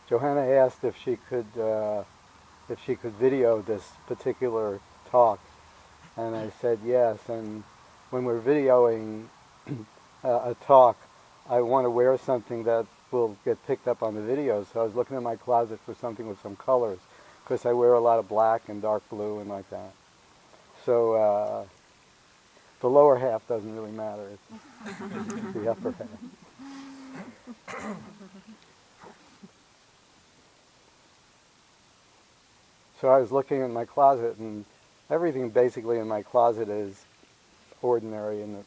Johanna asked if she could video this particular talk, and I said yes. And when we're videoing a talk, I want to wear something that will get picked up on the video. So I was looking in my closet for something with some colors, because I wear a lot of black and dark blue and like that. So the lower half doesn't really matter. It's the upper half. So I was looking in my closet, and everything basically in my closet is ordinary in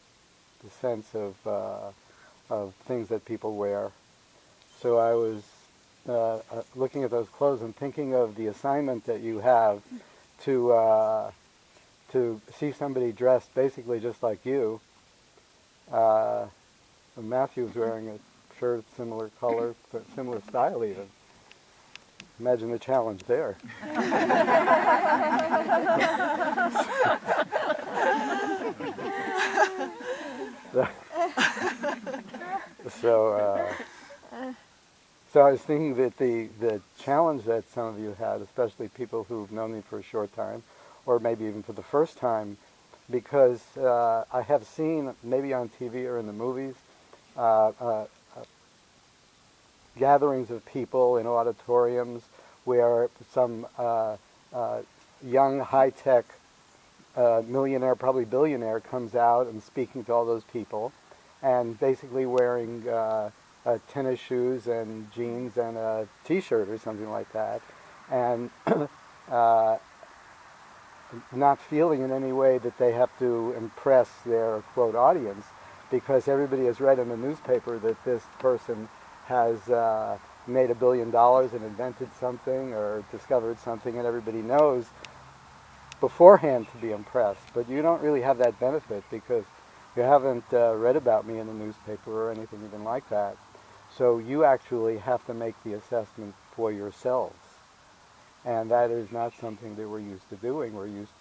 the sense of things that people wear. So I was looking at those clothes and thinking of the assignment that you have to see somebody dressed basically just like you. Matthew's wearing a shirt, similar color, similar style even. Imagine the challenge there. so, so I was thinking that the challenge that some of you had, especially people who've known me for a short time, or maybe even for the first time, because I have seen, maybe on TV or in the movies, gatherings of people in auditoriums where some young, high-tech millionaire, probably billionaire, comes out and speaking to all those people, and basically wearing tennis shoes and jeans and a T-shirt or something like that, and not feeling in any way that they have to impress their, quote, audience, because everybody has read in the newspaper that this person has made $1 billion and invented something or discovered something, and everybody knows beforehand to be impressed. But you don't really have that benefit because you haven't read about me in the newspaper or anything even like that. So you actually have to make the assessment for yourselves. And that is not something that we're used to doing. We're used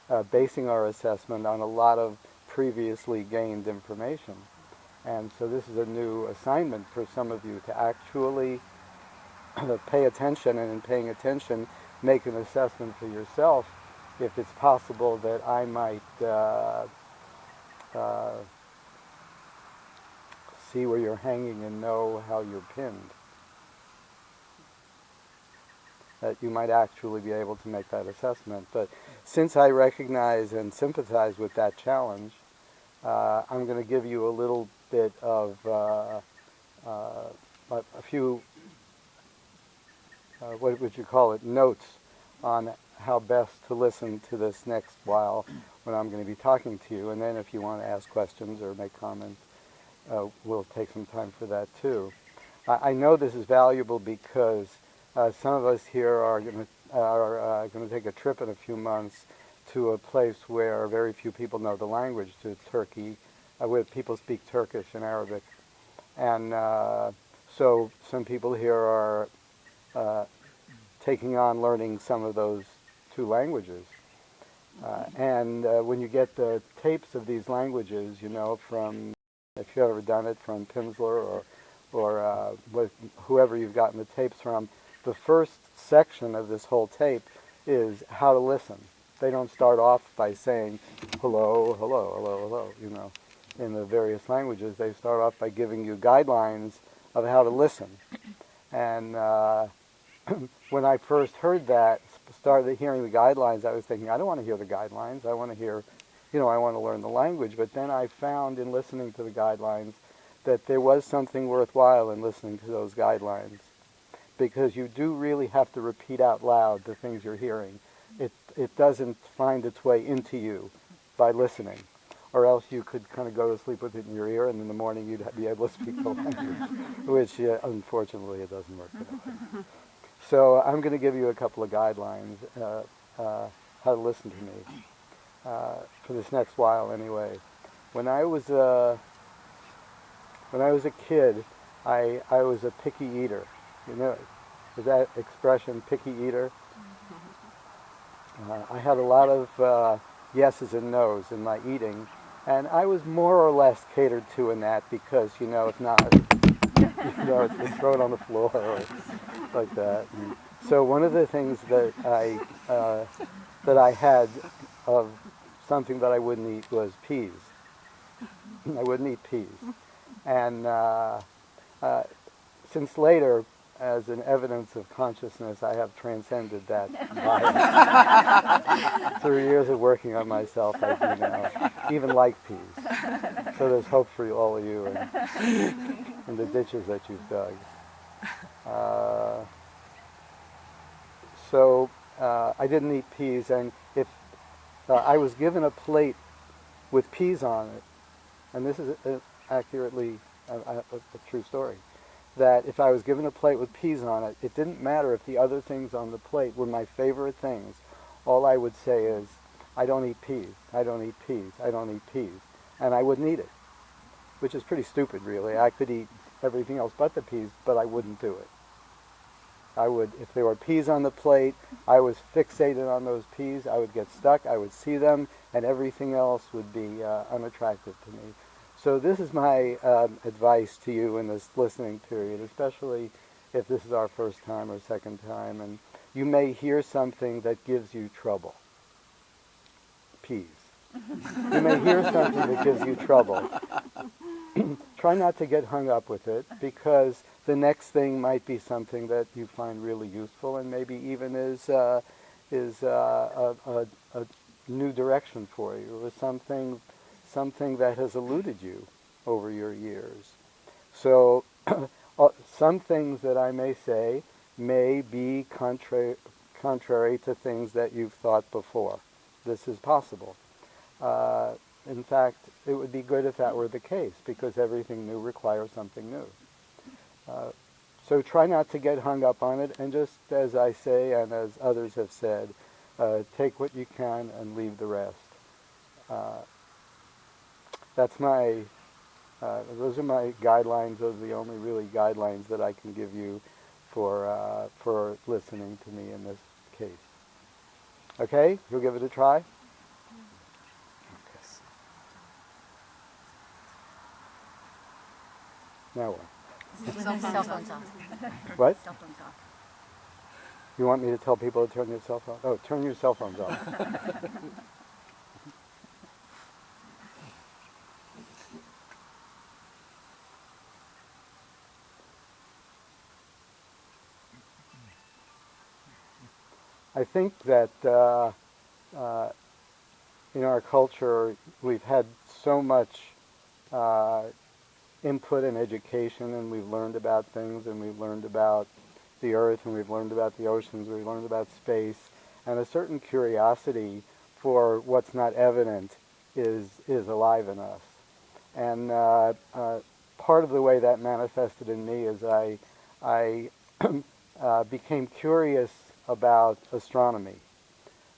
to basing our assessment on a lot of previously gained information. And so this is a new assignment for some of you to actually pay attention, and in paying attention, make an assessment for yourself if it's possible that I might see where you're hanging and know how you're pinned. That you might actually be able to make that assessment. But since I recognize and sympathize with that challenge, I'm going to give you a little bit of a few, what would you call it, notes on how best to listen to this next while when I'm going to be talking to you. And then if you want to ask questions or make comments, we'll take some time for that too. I know this is valuable because some of us here are going to take a trip in a few months to a place where very few people know the language, to Turkey, where people speak Turkish and Arabic. And so some people here are taking on learning some of those two languages. And when you get the tapes of these languages, you know, from, if you've ever done it, from Pimsleur or with whoever you've gotten the tapes from, the first section of this whole tape is how to listen. They don't start off by saying hello, hello, hello, hello, you know, in the various languages. They start off by giving you guidelines of how to listen. And when I first heard that, started hearing the guidelines, I was thinking, I don't want to hear the guidelines. I want to hear, you know, I want to learn the language. But then I found in listening to the guidelines that there was something worthwhile in listening to those guidelines, because you do really have to repeat out loud the things you're hearing. It doesn't find its way into you by listening, or else you could kind of go to sleep with it in your ear, and in the morning you'd be able to speak the language, which unfortunately it doesn't work that way. So I'm going to give you a couple of guidelines how to listen to me for this next while anyway. When I was a kid, I was a picky eater. You know, is that expression, picky eater? I had a lot of yeses and nos in my eating, and I was more or less catered to in that because, you know, if not, You know, it's thrown on the floor or like that. And so one of the things that I had of something that I wouldn't eat was peas. I wouldn't eat peas, and uh, since later, as an evidence of consciousness, I have transcended that bias. Through years of working on myself, I do now even like peas. So there's hope for all of you in the ditches that you've dug. Uh, so I didn't eat peas, and if I was given a plate with peas on it, and this is accurately a true story, that if I was given a plate with peas on it, it didn't matter if the other things on the plate were my favorite things. All I would say is, I don't eat peas, I don't eat peas, I don't eat peas. And I wouldn't eat it, which is pretty stupid, really. I could eat everything else but the peas, but I wouldn't do it. I would, if there were peas on the plate, I was fixated on those peas. I would get stuck, I would see them, and everything else would be unattractive to me. So this is my advice to you in this listening period, especially if this is our first time or second time, and you may hear something that gives you trouble. Peas. You may hear something that gives you trouble. Try not to get hung up with it, because the next thing might be something that you find really useful, and maybe even is a new direction for you, or something that has eluded you over your years. So some things that I may say may be contrary to things that you've thought before. This is possible. In fact, it would be good if that were the case, because everything new requires something new. So try not to get hung up on it, and just as I say, and as others have said, take what you can and leave the rest. That's those are my guidelines. Those are the only really guidelines that I can give you for listening to me in this case. Okay, you'll give it a try? Now what? Cell phones off. What? Cell phones off. You want me to tell people to turn their cell phones? Oh, turn your cell phones off. I think that in our culture we've had so much input and education, and we've learned about things, and we've learned about the earth, and we've learned about the oceans, we've learned about space, and a certain curiosity for what's not evident is alive in us. And part of the way that manifested in me is I became curious about astronomy.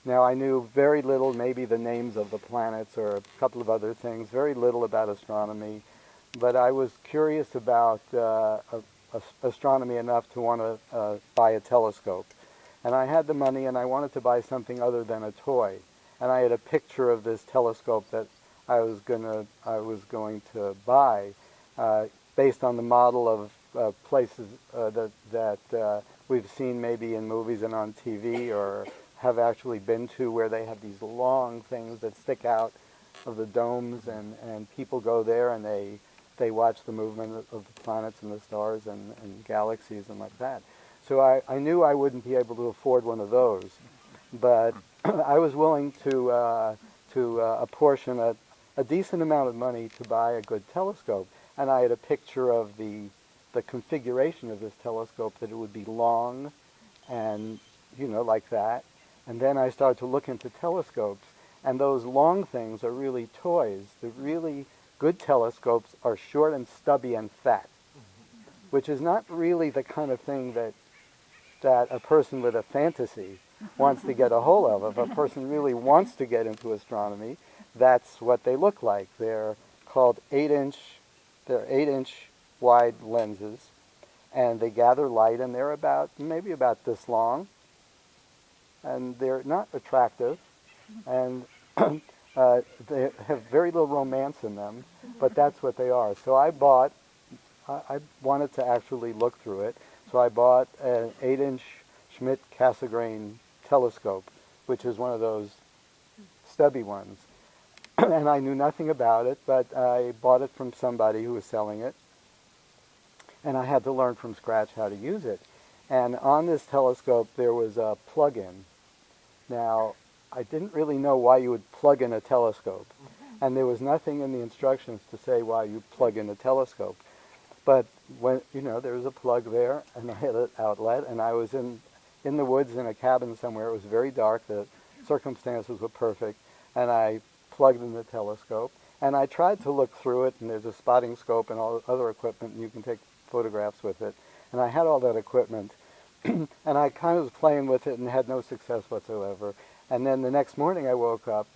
Now, I knew very little, maybe the names of the planets or a couple of other things, very little about astronomy, but I was curious about astronomy enough to want to buy a telescope. And I had the money, and I wanted to buy something other than a toy. And I had a picture of this telescope that I was going to buy, based on the model of places that we've seen maybe in movies and on TV, or have actually been to, where they have these long things that stick out of the domes, and people go there and they watch the movement of the planets and the stars and galaxies and like that. So I knew I wouldn't be able to afford one of those, but I was willing to apportion a decent amount of money to buy a good telescope. And I had a picture of the configuration of this telescope, that it would be long and, like that. And then I started to look into telescopes, and those long things are really toys. The really good telescopes are short and stubby and fat, which is not really the kind of thing that a person with a fantasy wants to get a hold of. If a person really wants to get into astronomy, that's what they look like. They're called 8-inch wide lenses, and they gather light, and they're maybe about this long, and they're not attractive, and they have very little romance in them, but that's what they are. So I bought I wanted to actually look through it. So I bought an 8-inch Schmidt-Cassegrain telescope, which is one of those stubby ones. And I knew nothing about it, but I bought it from somebody who was selling it. And I had to learn from scratch how to use it. And on this telescope, there was a plug-in. Now, I didn't really know why you would plug in a telescope. And there was nothing in the instructions to say why you plug in a telescope. But when, there was a plug there, and I had an outlet, and I was in the woods in a cabin somewhere. It was very dark. The circumstances were perfect. And I plugged in the telescope. And I tried to look through it, and there's a spotting scope and all other equipment, and you can take photographs with it. And I had all that equipment. And I kind of was playing with it and had no success whatsoever. And then the next morning I woke up,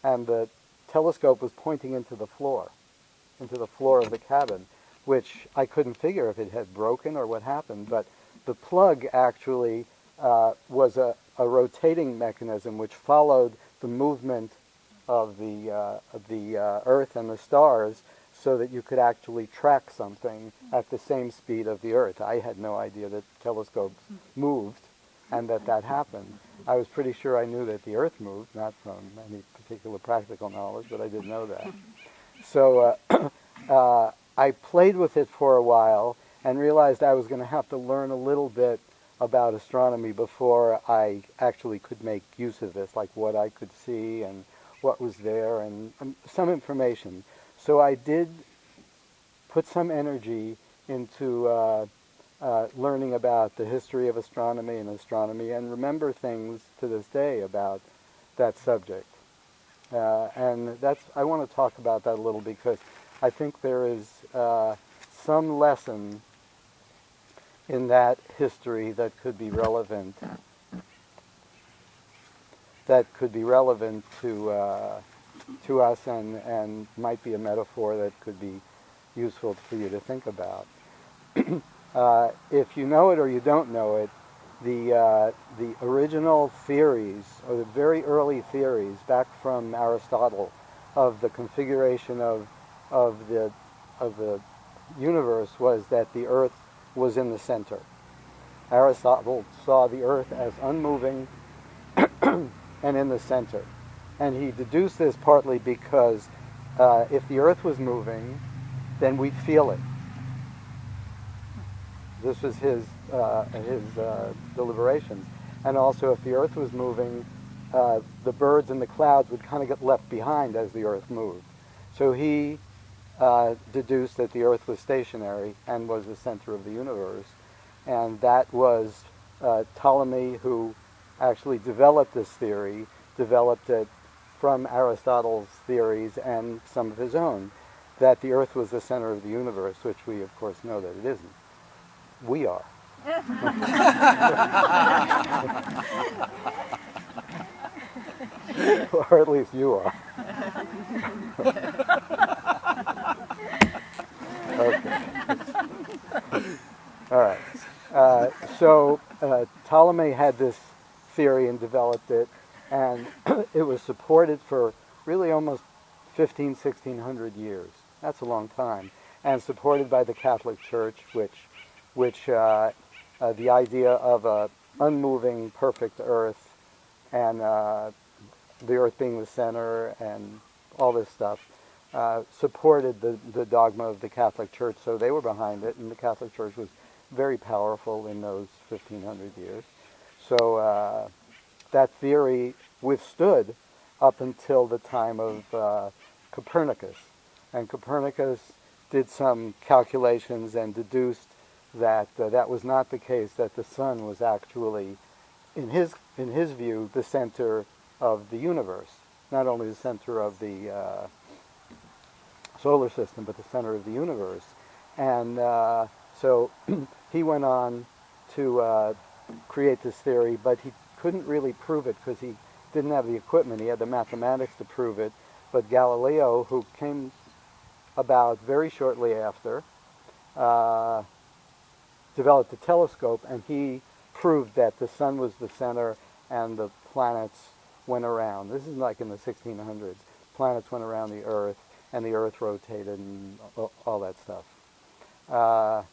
and the telescope was pointing into the floor of the cabin, which I couldn't figure if it had broken or what happened. But the plug actually was a rotating mechanism which followed the movement of the Earth and the stars, so that you could actually track something at the same speed of the Earth. I had no idea that telescopes moved and that happened. I was pretty sure I knew that the Earth moved, not from any particular practical knowledge, but I didn't know that. So I played with it for a while and realized I was going to have to learn a little bit about astronomy before I actually could make use of this, like what I could see and what was there and some information. So I did put some energy into learning about the history of astronomy and remember things to this day about that subject. And I want to talk about that a little because I think there is some lesson in that history that could be relevant to us and might be a metaphor that could be useful for you to think about. If you know it or you don't know it, the original theories, or the very early theories back from Aristotle, of the configuration of the universe was that the Earth was in the center. Aristotle saw the Earth as unmoving and in the center. And he deduced this partly because if the Earth was moving, then we'd feel it. This was his deliberations. And also, if the Earth was moving, the birds and the clouds would kind of get left behind as the Earth moved. So he deduced that the Earth was stationary and was the center of the universe. And that was Ptolemy, who actually developed this theory, developed it from Aristotle's theories and some of his own, that the Earth was the center of the universe, which we, of course, know that it isn't. We are. Or at least you are. Okay. All right. So Ptolemy had this theory and developed it, and it was supported for really almost 1600 years. That's a long time. And supported by the Catholic Church, which the idea of a unmoving, perfect Earth, and the Earth being the center, and all this stuff, supported the dogma of the Catholic Church. So they were behind it, and the Catholic Church was very powerful in those 1500 years. So that theory withstood up until the time of Copernicus. And Copernicus did some calculations and deduced that that was not the case, that the sun was actually, in his view, the center of the universe. Not only the center of the solar system, but the center of the universe. And so he went on to create this theory, but he couldn't really prove it because he didn't have the equipment. He had the mathematics to prove it. But Galileo, who came about very shortly after, developed a telescope, and he proved that the sun was the center and the planets went around. This is like in the 1600s. Planets went around the Earth, and the Earth rotated and all that stuff. uh,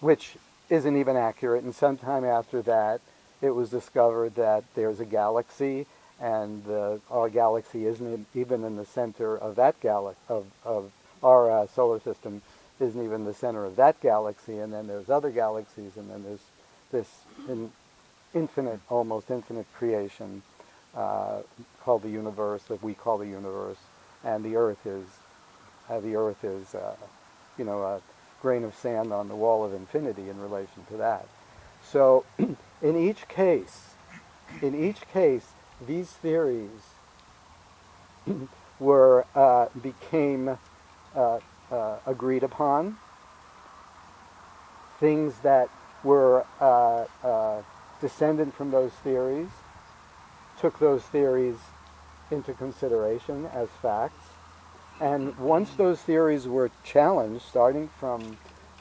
which isn't even accurate. And sometime after that, it was discovered that there's a galaxy, and our galaxy isn't even in the center of that of our solar system isn't even the center of that galaxy, and then there's other galaxies, and then there's this infinite, almost infinite creation called the universe, that we call the universe, and the Earth is a grain of sand on the wall of infinity in relation to that. So, in each case, these theories became agreed upon. Things that were descendant from those theories took those theories into consideration as facts. And once those theories were challenged, starting from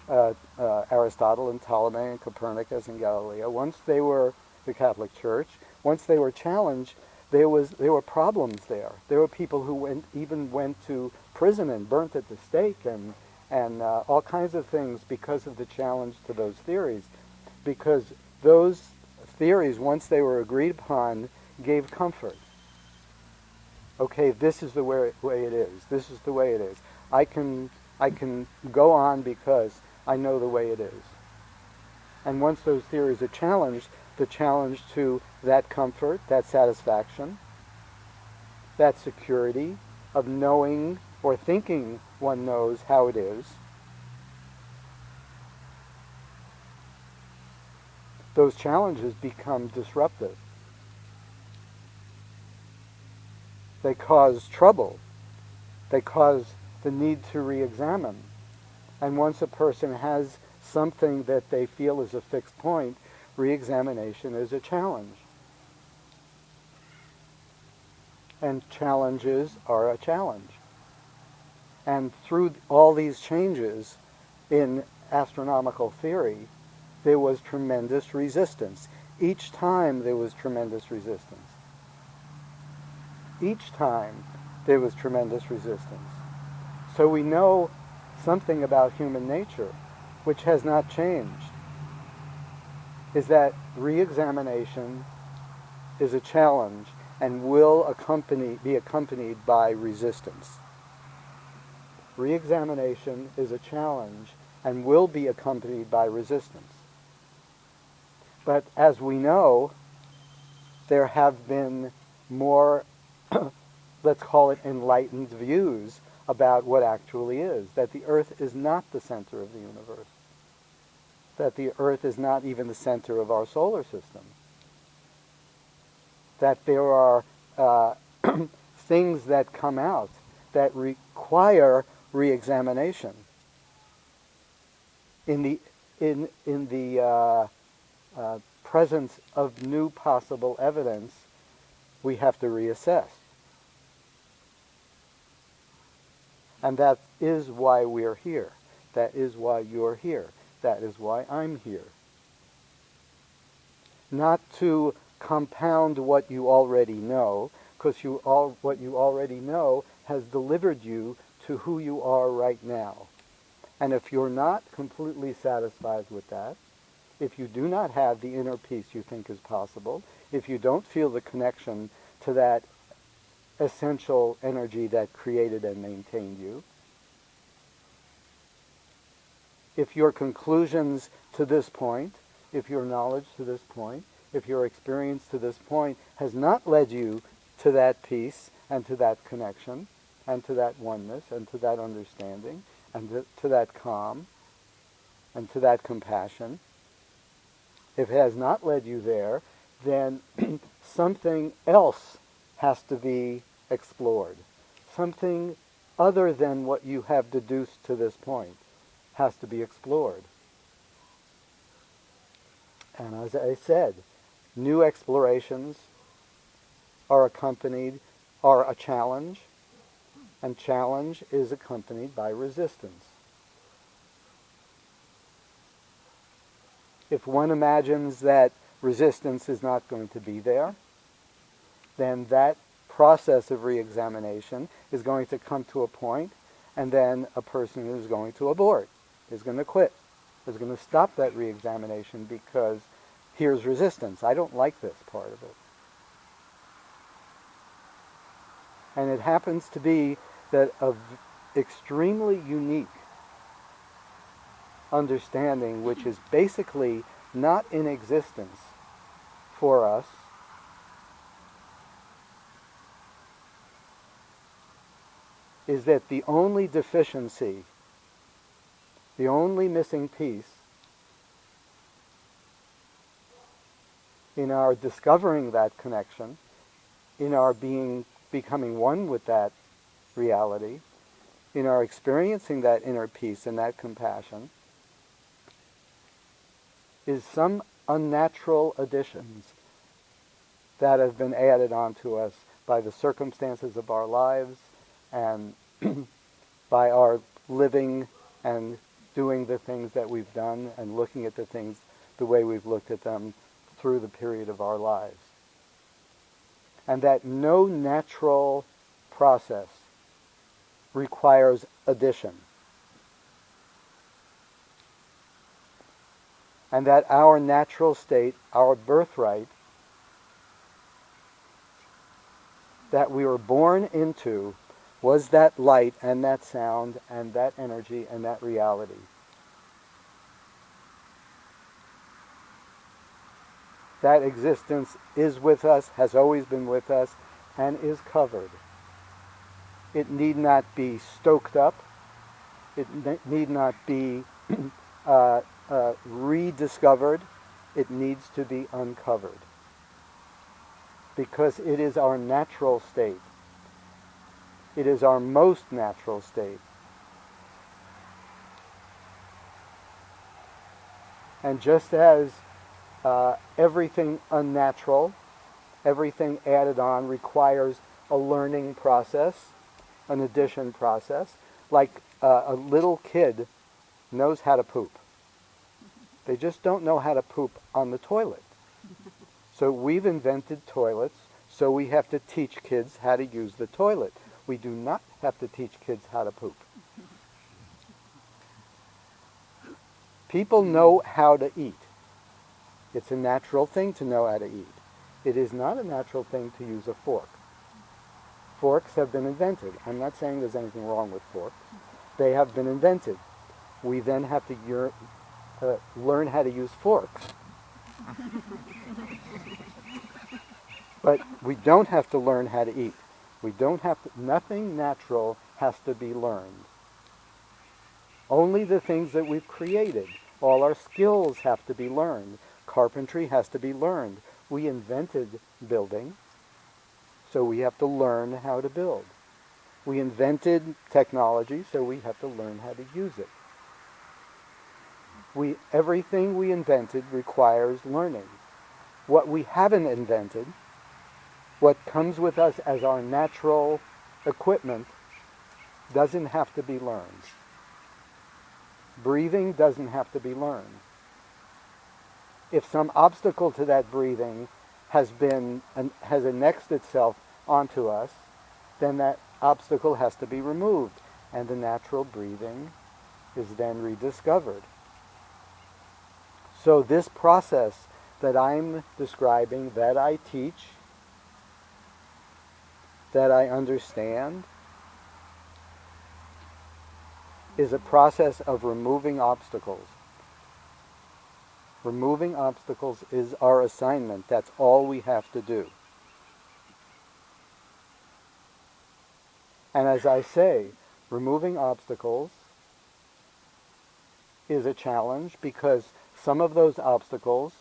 Aristotle and Ptolemy and Copernicus and Galileo, once they were the Catholic Church, once they were challenged, there were problems there. There were people who even went to prison and burnt at the stake and all kinds of things because of the challenge to those theories. Because those theories, once they were agreed upon, gave comfort. Okay, this is the way it is. This is the way it is. I can go on because I know the way it is. And once those theories are challenged, the challenge to that comfort, that satisfaction, that security of knowing or thinking one knows how it is, those challenges become disruptive. They cause trouble. They cause the need to re-examine. And once a person has something that they feel is a fixed point, re-examination is a challenge. And challenges are a challenge. And through all these changes in astronomical theory, there was tremendous resistance. Each time there was tremendous resistance. Each time there was tremendous resistance. So we know something about human nature, which has not changed, is that re-examination is a challenge and will be accompanied by resistance. Re-examination is a challenge and will be accompanied by resistance. But as we know, there have been more, let's call it enlightened views about what actually is, that the Earth is not the center of the universe, that the Earth is not even the center of our solar system, that there are things that come out that require re-examination. In the presence of new possible evidence, we have to reassess. And that is why we're here. That is why you're here. That is why I'm here. Not to compound what you already know, because what you already know has delivered you to who you are right now. And if you're not completely satisfied with that, if you do not have the inner peace you think is possible, if you don't feel the connection to that essential energy that created and maintained you, if your conclusions to this point, if your knowledge to this point, if your experience to this point has not led you to that peace and to that connection and to that oneness and to that understanding and to that calm and to that compassion, if it has not led you there, then something else has to be explored. Something other than what you have deduced to this point has to be explored. And as I said, new explorations are a challenge, and challenge is accompanied by resistance. If one imagines that resistance is not going to be there, then that process of re-examination is going to come to a point, and then a person is going to abort, is going to quit, is going to stop that re-examination because here's resistance. I don't like this part of it. And it happens to be that of extremely unique understanding, which is basically not in existence for us, is that the only deficiency, the only missing piece in our discovering that connection, in our becoming one with that reality, in our experiencing that inner peace and that compassion, is some unnatural additions that have been added onto us by the circumstances of our lives and by our living and doing the things that we've done and looking at the things the way we've looked at them through the period of our lives. And that no natural process requires addition. And that our natural state, our birthright, that we were born into was that light and that sound and that energy and that reality. That existence is with us, has always been with us, and is covered. It need not be stoked up. It need not be rediscovered. It needs to be uncovered. Because it is our natural state. It is our most natural state. And just as everything unnatural, everything added on requires a learning process, an addition process, like a little kid knows how to poop. They just don't know how to poop on the toilet. So we've invented toilets, so we have to teach kids how to use the toilet. We do not have to teach kids how to poop. People know how to eat. It's a natural thing to know how to eat. It is not a natural thing to use a fork. Forks have been invented. I'm not saying there's anything wrong with forks. They have been invented. We then have to learn how to use forks. But we don't have to learn how to eat. We don't have to, nothing natural has to be learned. Only the things that we've created. All our skills have to be learned. Carpentry has to be learned. We invented building, so we have to learn how to build. We invented technology, so we have to learn how to use it. Everything we invented requires learning. What we haven't invented, what comes with us as our natural equipment, doesn't have to be learned. Breathing doesn't have to be learned. If some obstacle to that breathing has annexed itself onto us, then that obstacle has to be removed, and the natural breathing is then rediscovered. So this process that I'm describing, that I teach, that I understand, is a process of removing obstacles. Removing obstacles is our assignment. That's all we have to do. And as I say, removing obstacles is a challenge because some of those obstacles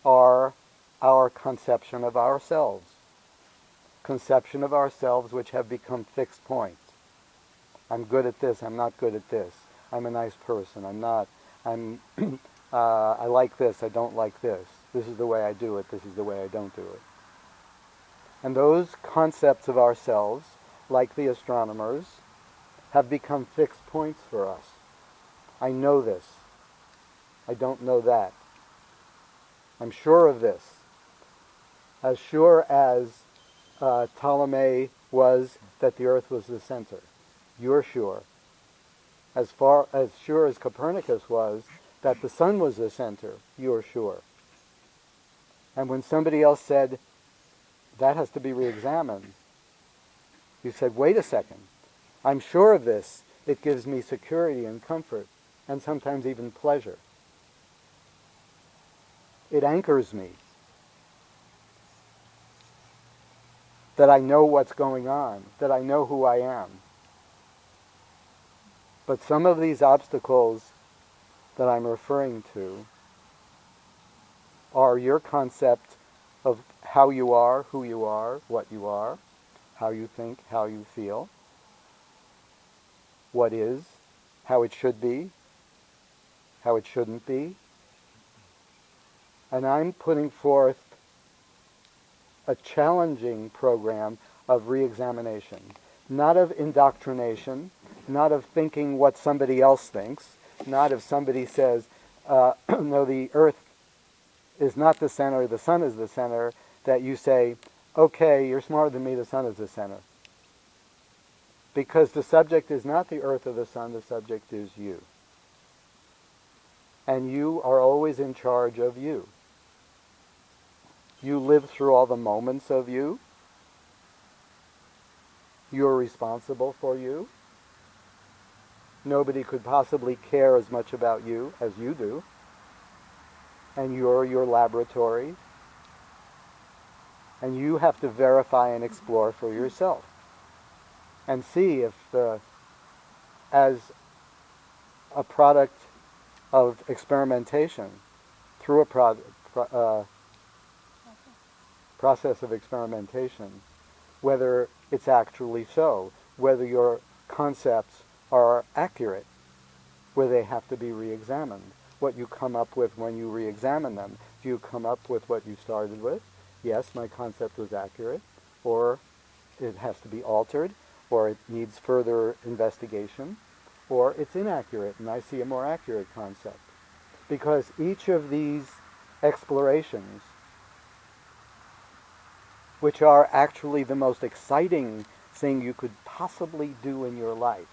are our conception of ourselves. Conception of ourselves which have become fixed points. I'm good at this, I'm not good at this. I'm a nice person, I'm not. I like this, I don't like this. This is the way I do it, this is the way I don't do it. And those concepts of ourselves, like the astronomers, have become fixed points for us. I know this. I don't know that. I'm sure of this. As sure as Ptolemy was that the Earth was the center. You're sure. As sure as Copernicus was that the sun was the center, you're sure. And when somebody else said, that has to be re-examined, you said, wait a second, I'm sure of this. It gives me security and comfort, and sometimes even pleasure. It anchors me. That I know what's going on, that I know who I am. But some of these obstacles that I'm referring to are your concept of how you are, who you are, what you are, how you think, how you feel, what is, how it should be, how it shouldn't be. And I'm putting forth a challenging program of re-examination, not of indoctrination, not of thinking what somebody else thinks, not if somebody says, no, the Earth is not the center, the sun is the center, that you say, okay, you're smarter than me, the sun is the center. Because the subject is not the Earth or the sun, the subject is you. And you are always in charge of you. You live through all the moments of you. You're responsible for you. Nobody could possibly care as much about you as you do. And you're your laboratory. And you have to verify and explore for yourself. And see if as a product of experimentation, through a process of experimentation, whether it's actually so, whether your concepts are accurate, where they have to be re-examined. What you come up with when you re-examine them. Do you come up with what you started with? Yes, my concept was accurate, or it has to be altered, or it needs further investigation, or it's inaccurate and I see a more accurate concept. Because each of these explorations, which are actually the most exciting thing you could possibly do in your life,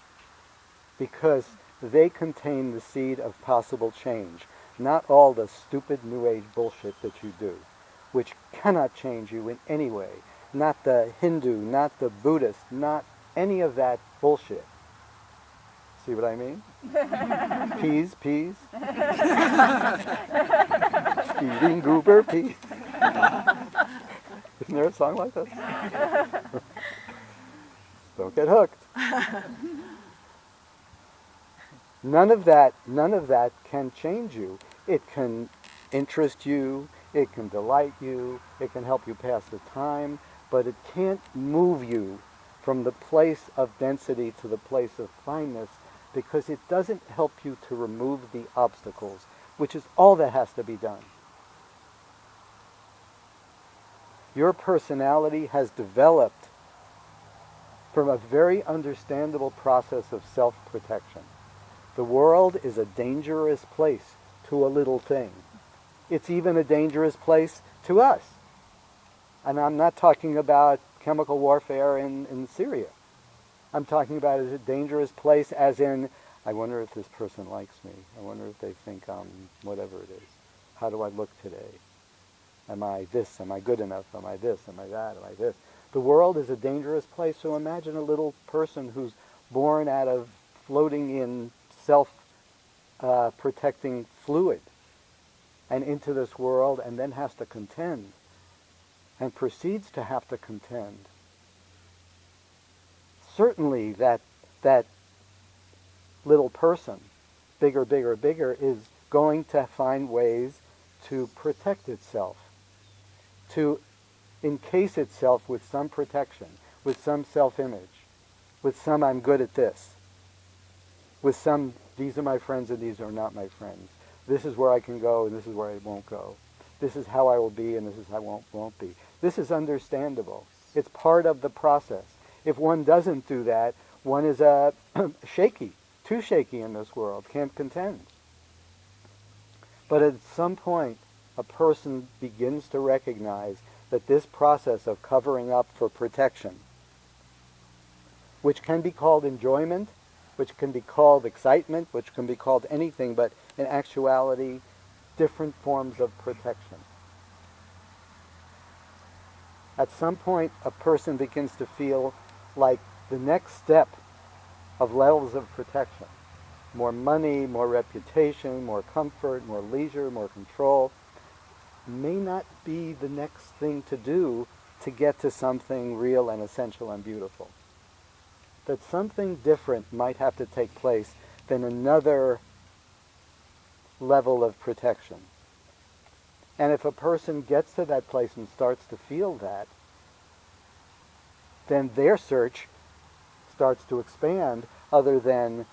because they contain the seed of possible change, not all the stupid New Age bullshit that you do, which cannot change you in any way, not the Hindu, not the Buddhist, not any of that bullshit. See what I mean? Peas. Eating goober peas. Isn't there a song like that? Don't get hooked. None of that can change you. It can interest you, it can delight you, it can help you pass the time, but it can't move you from the place of density to the place of fineness, because it doesn't help you to remove the obstacles, which is all that has to be done. Your personality has developed from a very understandable process of self-protection. The world is a dangerous place to a little thing. It's even a dangerous place to us. And I'm not talking about chemical warfare in Syria. I'm talking about as a dangerous place as in, I wonder if this person likes me. I wonder if they think whatever it is. How do I look today? Am I this? Am I good enough? Am I this? Am I that? Am I this? The world is a dangerous place, so imagine a little person who's born out of floating in self-protecting fluid and into this world, and then has to contend and proceeds to have to contend. Certainly that little person, bigger, is going to find ways to protect itself, to encase itself with some protection, with some self-image, with some I'm good at this, with some these are my friends and these are not my friends. This is where I can go and this is where I won't go. This is how I will be and this is how I won't be. This is understandable. It's part of the process. If one doesn't do that, one is shaky, too shaky in this world, can't contend. But at some point, a person begins to recognize that this process of covering up for protection which can be called enjoyment, which can be called excitement, which can be called anything, but in actuality, different forms of protection. At some point, a person begins to feel like the next step of levels of protection, more money, more reputation, more comfort, more leisure, more control, may not be the next thing to do to get to something real and essential and beautiful. That something different might have to take place than another level of protection. And if a person gets to that place and starts to feel that, then their search starts to expand other than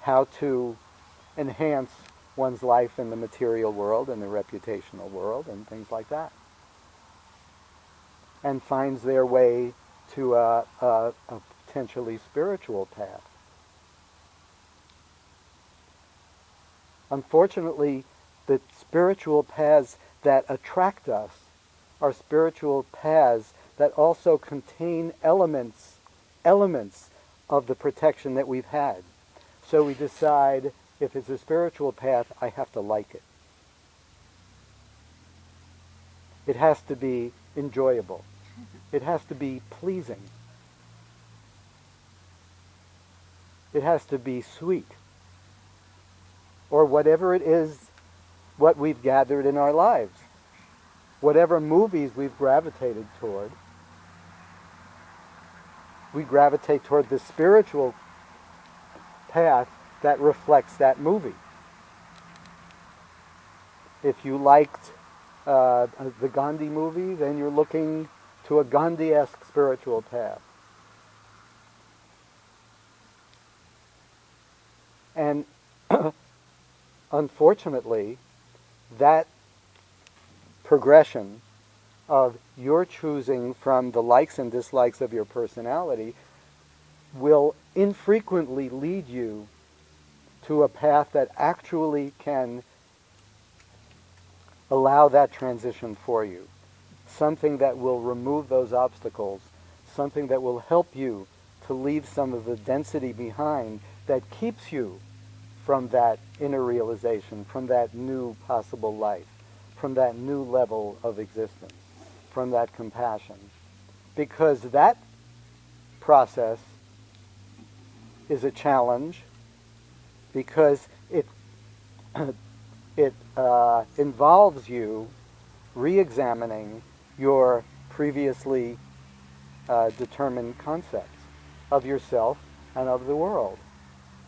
how to enhance one's life in the material world and the reputational world and things like that. And finds their way to a potentially spiritual path. Unfortunately, the spiritual paths that attract us are spiritual paths that also contain elements of the protection that we've had. So we decide, if it's a spiritual path, I have to like it. It has to be enjoyable. It has to be pleasing. It has to be sweet. Or whatever it is, what we've gathered in our lives. Whatever movies we've gravitated toward, we gravitate toward the spiritual path that reflects that movie. If you liked the Gandhi movie, then you're looking to a Gandhi-esque spiritual path. And unfortunately, that progression of your choosing from the likes and dislikes of your personality will infrequently lead you to a path that actually can allow that transition for you. Something that will remove those obstacles, something that will help you to leave some of the density behind that keeps you from that inner realization, from that new possible life, from that new level of existence, from that compassion. Because that process is a challenge, because it involves you re-examining your previously determined concepts of yourself and of the world,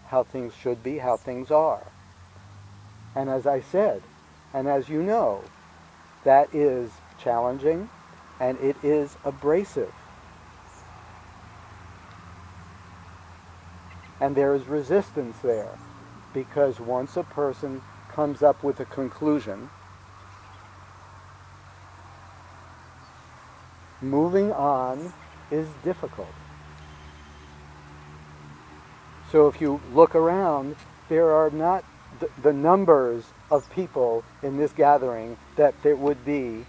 how things should be, how things are. And as I said, and as you know, that is challenging and it is abrasive. And there is resistance there, because once a person comes up with a conclusion, moving on is difficult. So if you look around, there are not the numbers of people in this gathering that there would be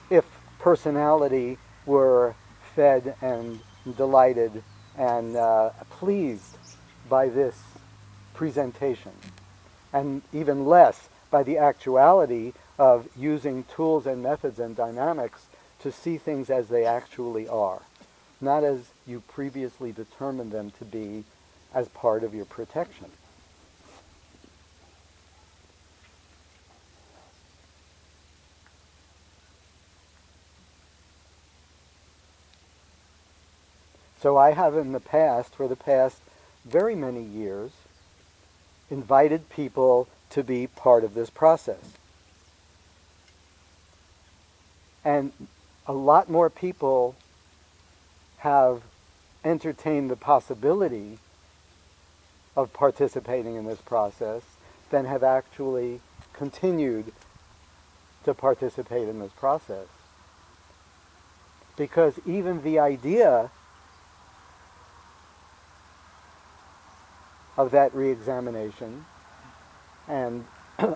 if personality were fed and delighted and pleased by this presentation, and even less by the actuality of using tools and methods and dynamics to see things as they actually are, not as you previously determined them to be as part of your protection. So I have in the past, for the past very many years, invited people to be part of this process. And a lot more people have entertained the possibility of participating in this process than have actually continued to participate in this process. Because even the idea of that re-examination and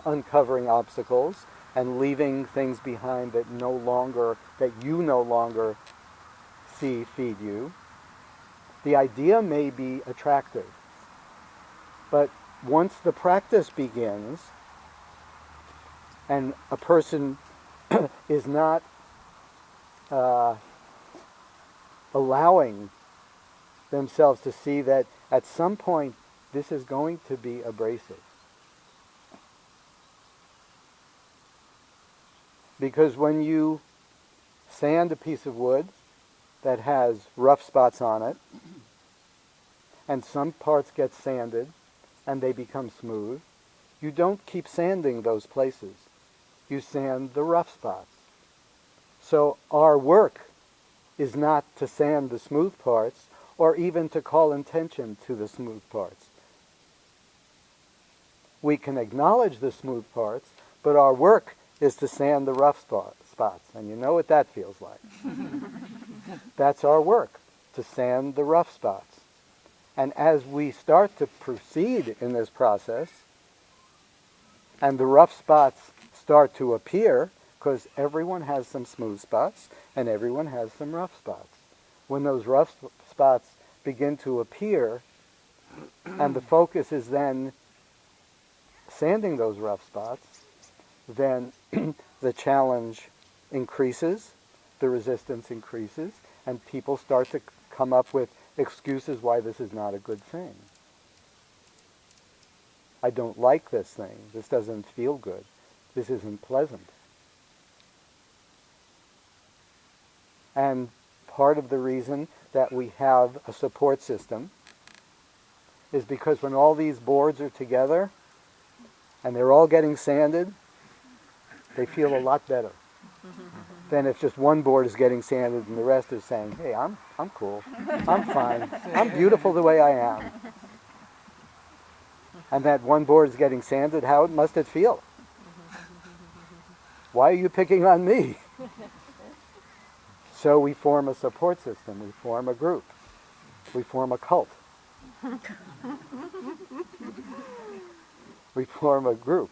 uncovering obstacles and leaving things behind that you no longer see feed you, The idea may be attractive, but once the practice begins and a person is not allowing themselves to see that at some point this is going to be abrasive. Because when you sand a piece of wood that has rough spots on it, and some parts get sanded and they become smooth, you don't keep sanding those places. You sand the rough spots. So our work is not to sand the smooth parts or even to call attention to the smooth parts. We can acknowledge the smooth parts, but our work is to sand the rough spots. And you know what that feels like. That's our work, to sand the rough spots. And as we start to proceed in this process, and the rough spots start to appear, because everyone has some smooth spots, and everyone has some rough spots. When those rough spots begin to appear, and the focus is then sanding those rough spots, then the challenge increases, the resistance increases, and people start to come up with excuses why this is not a good thing. I don't like this thing. This doesn't feel good. This isn't pleasant. And part of the reason that we have a support system is because when all these boards are together and they're all getting sanded, they feel a lot better than if just one board is getting sanded and the rest is saying, hey, I'm cool, I'm fine, I'm beautiful the way I am. And that one board is getting sanded, how must it feel? Why are you picking on me? So we form a support system, we form a group, we form a cult. We form a group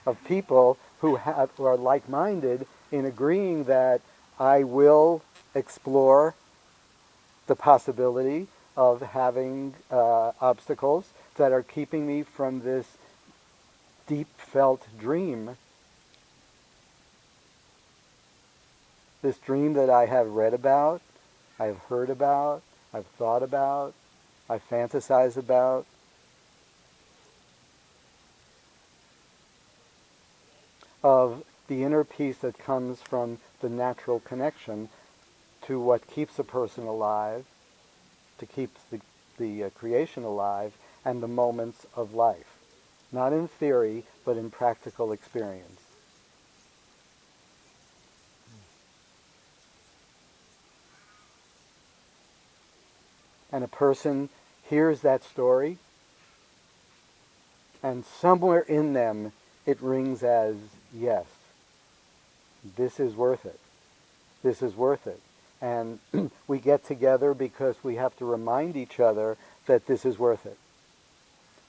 of people who are like-minded in agreeing that I will explore the possibility of having obstacles that are keeping me from this deep-felt dream. This dream that I have read about, I have heard about, I've thought about, I fantasize about. Of the inner peace that comes from the natural connection to what keeps a person alive, to keep the creation alive, and the moments of life. Not in theory, but in practical experience. And a person hears that story, and somewhere in them it rings as, yes, this is worth it. This is worth it. And we get together because we have to remind each other that this is worth it.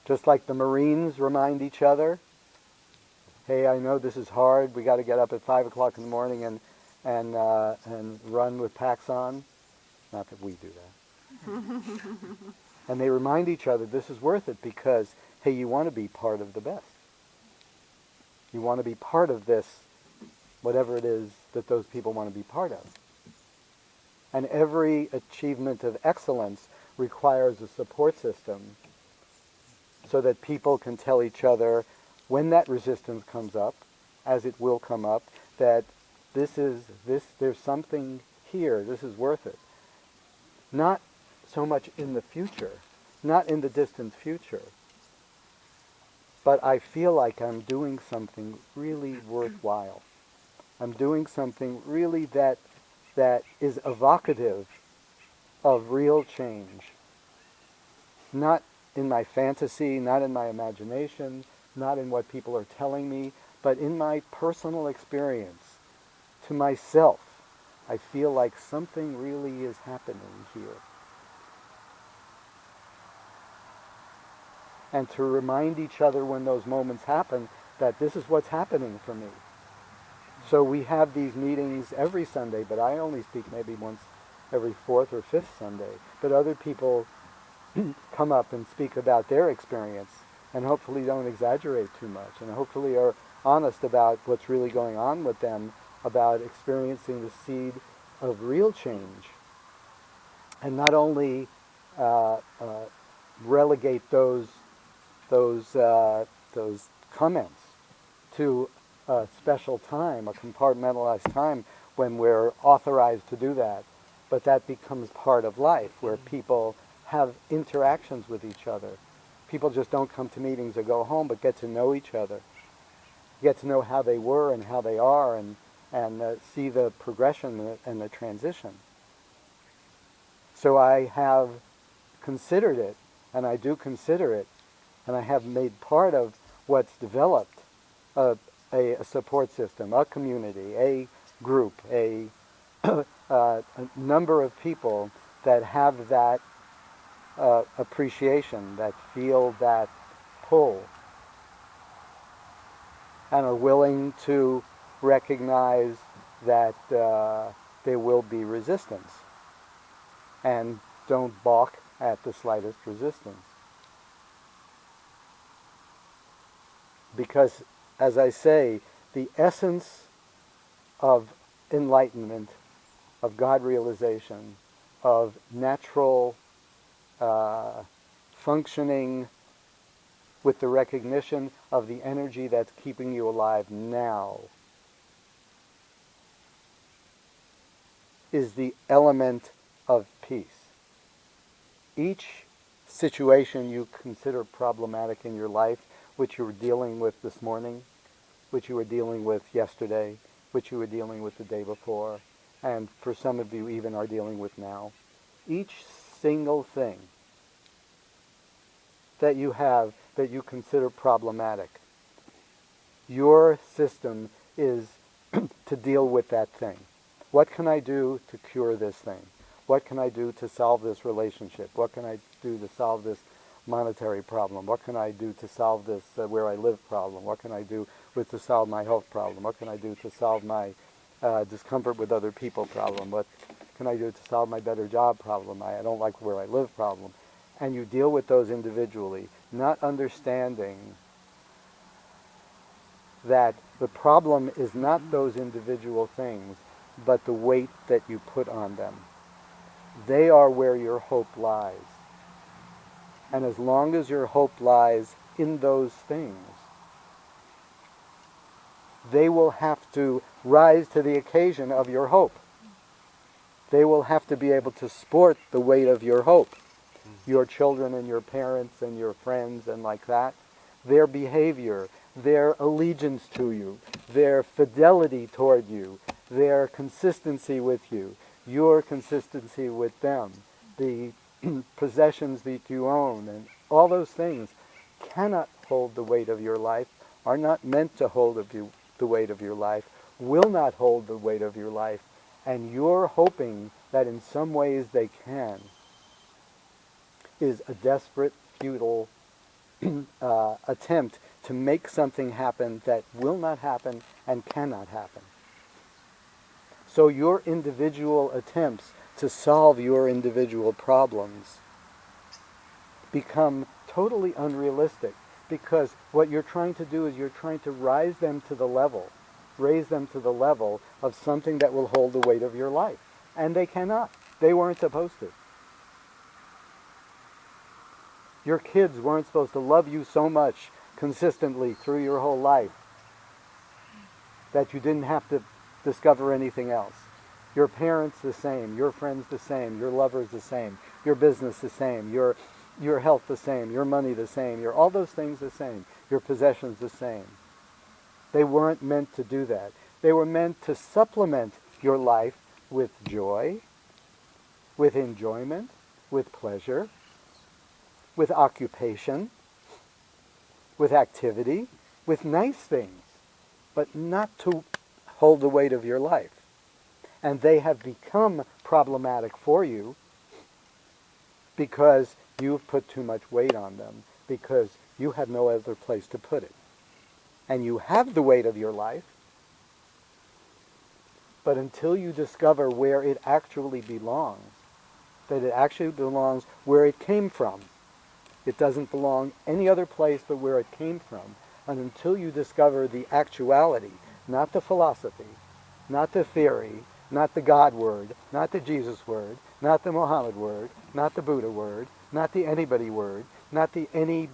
Just like the Marines remind each other, hey, I know this is hard. We got to get up at 5 o'clock in the morning and run with packs on. Not that we do that. And they remind each other this is worth it because, hey, you want to be part of the best. You want to be part of this, whatever it is that those people want to be part of. And every achievement of excellence requires a support system so that people can tell each other when that resistance comes up, as it will come up, that there's something here, this is worth it. Not so much in the future, not in the distant future, but I feel like I'm doing something really worthwhile. I'm doing something really that is evocative of real change. Not in my fantasy, not in my imagination, not in what people are telling me, but in my personal experience. To myself, I feel like something really is happening here. And to remind each other when those moments happen that this is what's happening for me. So we have these meetings every Sunday, but I only speak maybe once every fourth or fifth Sunday. But other people come up and speak about their experience and hopefully don't exaggerate too much and hopefully are honest about what's really going on with them, about experiencing the seed of real change, and not only uh, uh, relegate those those comments to a special time, a compartmentalized time when we're authorized to do that, but that becomes part of life where people have interactions with each other. People just don't come to meetings or go home, but get to know each other, get to know how they were and how they are, and see the progression and the transition. So I have considered it, and I do consider it, and I have made part of what's developed a support system, a community, a group, a number of people that have that appreciation, that feel that pull, and are willing to recognize that there will be resistance, and don't balk at the slightest resistance. Because, as I say, the essence of enlightenment, of God realization, of natural functioning with the recognition of the energy that's keeping you alive now, is the element of peace. Each situation you consider problematic in your life, which you were dealing with this morning, which you were dealing with yesterday, which you were dealing with the day before, and for some of you even are dealing with now, each single thing that you have that you consider problematic, your system is to deal with that thing. What can I do to cure this thing? What can I do to solve this relationship? What can I do to solve this monetary problem? What can I do to solve this where I live problem? What can I do to solve my health problem? What can I do to solve my discomfort with other people problem? What can I do to solve my better job problem? I don't like where I live problem. And you deal with those individually, not understanding that the problem is not those individual things, but the weight that you put on them. They are where your hope lies. And as long as your hope lies in those things, they will have to rise to the occasion of your hope. They will have to be able to sport the weight of your hope. Your children and your parents and your friends and like that, their behavior, their allegiance to you, their fidelity toward you, their consistency with you, your consistency with them, the possessions that you own, and all those things cannot hold the weight of your life, are not meant to hold the weight of your life, will not hold the weight of your life, and you're hoping that in some ways they can, is a desperate, futile attempt to make something happen that will not happen and cannot happen. So your individual attempts to solve your individual problems become totally unrealistic, because what you're trying to do is you're trying to raise them to the level of something that will hold the weight of your life. And they cannot. They weren't supposed to. Your kids weren't supposed to love you so much consistently through your whole life that you didn't have to discover anything else. Your parents the same, your friends the same, your lovers the same, your business the same, your health the same, your money the same, all those things the same, your possessions the same. They weren't meant to do that. They were meant to supplement your life with joy, with enjoyment, with pleasure, with occupation, with activity, with nice things, but not to hold the weight of your life. And they have become problematic for you because you've put too much weight on them, because you have no other place to put it. And you have the weight of your life, But until you discover where it actually belongs, that it actually belongs where it came from, it doesn't belong any other place but where it came from. And until you discover the actuality, not the philosophy, not the theory, not the God word, not the Jesus word, not the Muhammad word, not the Buddha word, not the anybody word, not the any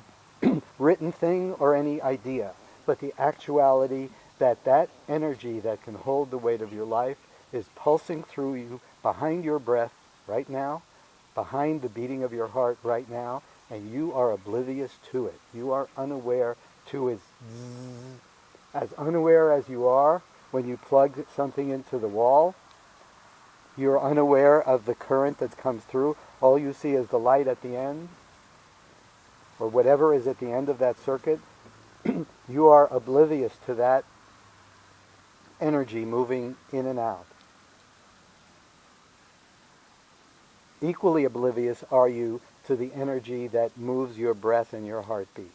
written thing or any idea, but the actuality that that energy that can hold the weight of your life is pulsing through you behind your breath right now, behind the beating of your heart right now, and you are oblivious to it. You are unaware to its zzz. As unaware as you are when you plug something into the wall, you're unaware of the current that comes through. All you see is the light at the end, or whatever is at the end of that circuit. You are oblivious to that energy moving in and out. Equally oblivious are you to the energy that moves your breath and your heartbeat.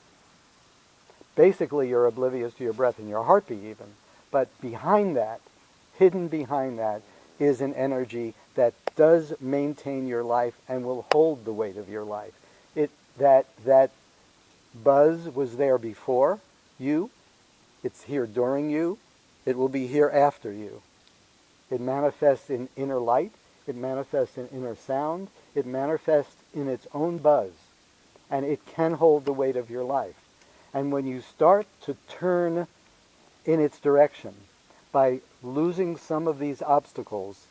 Basically, you're oblivious to your breath and your heartbeat even. But behind that, hidden behind that, is an energy that does maintain your life and will hold the weight of your life. That buzz was there before you. It's here during you. It will be here after you. It manifests in inner light. It manifests in inner sound. It manifests in its own buzz. And it can hold the weight of your life. And when you start to turn in its direction by losing some of these obstacles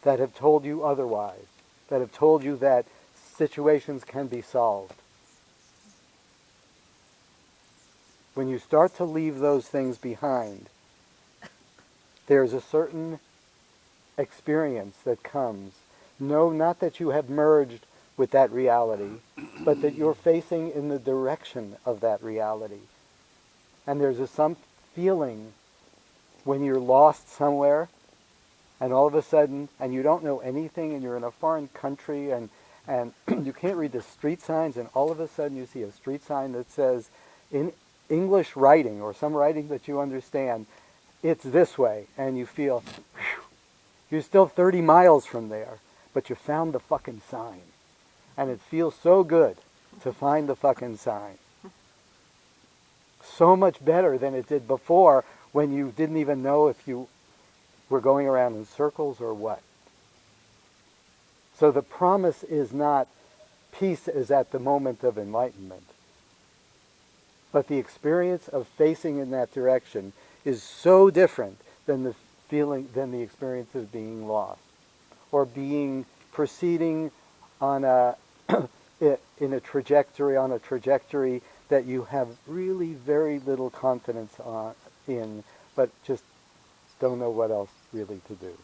that have told you otherwise, that have told you that situations can be solved, when you start to leave those things behind, there's a certain experience that comes. No, not that you have merged with that reality, but that you're facing in the direction of that reality. And there's some feeling when you're lost somewhere, and all of a sudden, and you don't know anything, and you're in a foreign country, and you can't read the street signs, and all of a sudden you see a street sign that says, in English writing, or some writing that you understand, it's this way, and you feel, whew, you're still 30 miles from there, but you found the fucking sign. And it feels so good to find the fucking sign. So much better than it did before when you didn't even know if you were going around in circles or what. So the promise is not peace is at the moment of enlightenment. But the experience of facing in that direction is so different than the feeling, than the experience of being lost. Or being, proceeding on in a trajectory that you have really very little confidence in, but just don't know what else really to do.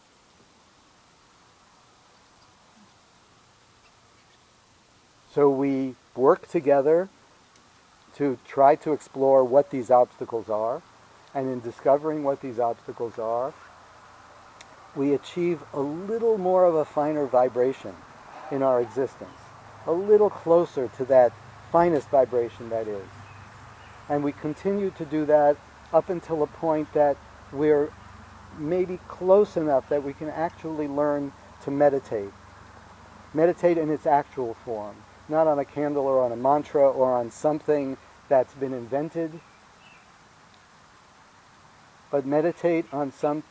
So we work together to try to explore what these obstacles are, and in discovering what these obstacles are, we achieve a little more of a finer vibration in our existence, a little closer to that finest vibration that is. And we continue to do that up until a point that we're maybe close enough that we can actually learn to meditate. Meditate in its actual form, not on a candle or on a mantra or on something that's been invented, but meditate on some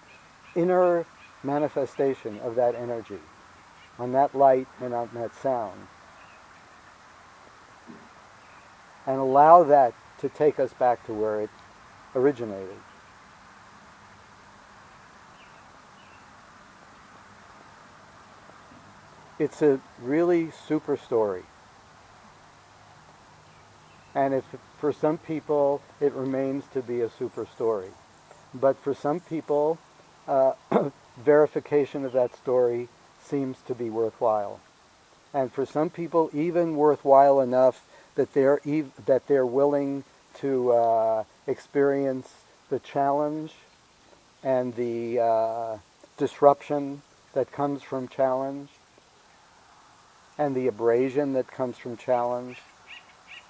inner manifestation of that energy, on that light and on that sound. And allow that to take us back to where it originated. It's a really super story. And if for some people it remains to be a super story. But for some people, verification of that story seems to be worthwhile. And for some people, even worthwhile enough that they're willing to experience the challenge and the disruption that comes from challenge, and the abrasion that comes from challenge,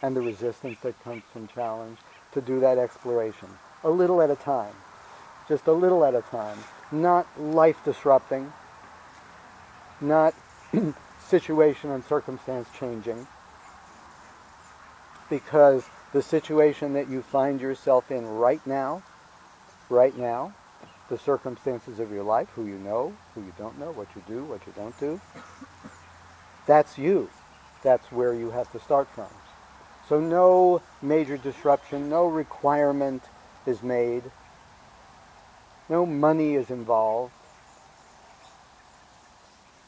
and the resistance that comes from challenge, to do that exploration, a little at a time, just a little at a time, not life-disrupting, not situation and circumstance changing, because the situation that you find yourself in right now, the circumstances of your life, who you know, who you don't know, what you do, what you don't do, that's you. That's where you have to start from. So no major disruption, no requirement is made, no money is involved.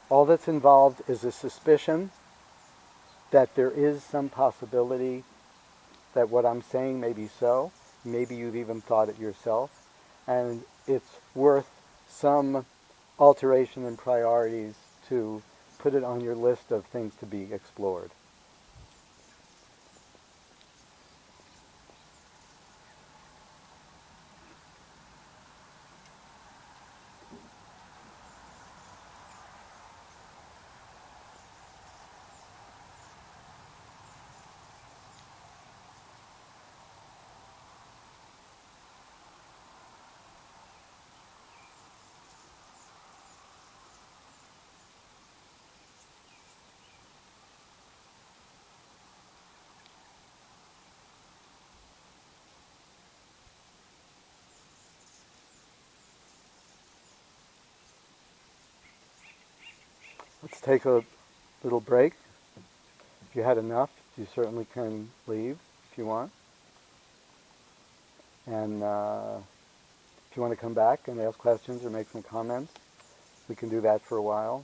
All that's involved is a suspicion that there is some possibility that what I'm saying may be so. Maybe you've even thought it yourself. And it's worth some alteration in priorities to put it on your list of things to be explored. Let's take a little break. If you had enough, you certainly can leave if you want. And if you want to come back and ask questions or make some comments, we can do that for a while.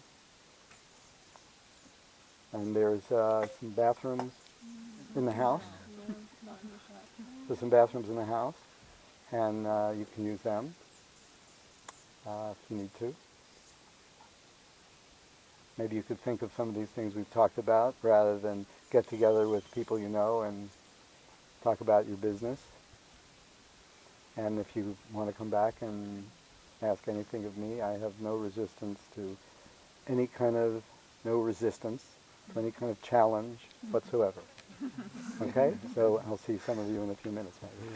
And there's some bathrooms in the house. There's some bathrooms in the house, and you can use them if you need to. Maybe you could think of some of these things we've talked about rather than get together with people you know and talk about your business. And if you want to come back and ask anything of me, I have no resistance to any kind of, any kind of challenge whatsoever. Okay? So I'll see some of you in a few minutes. Maybe.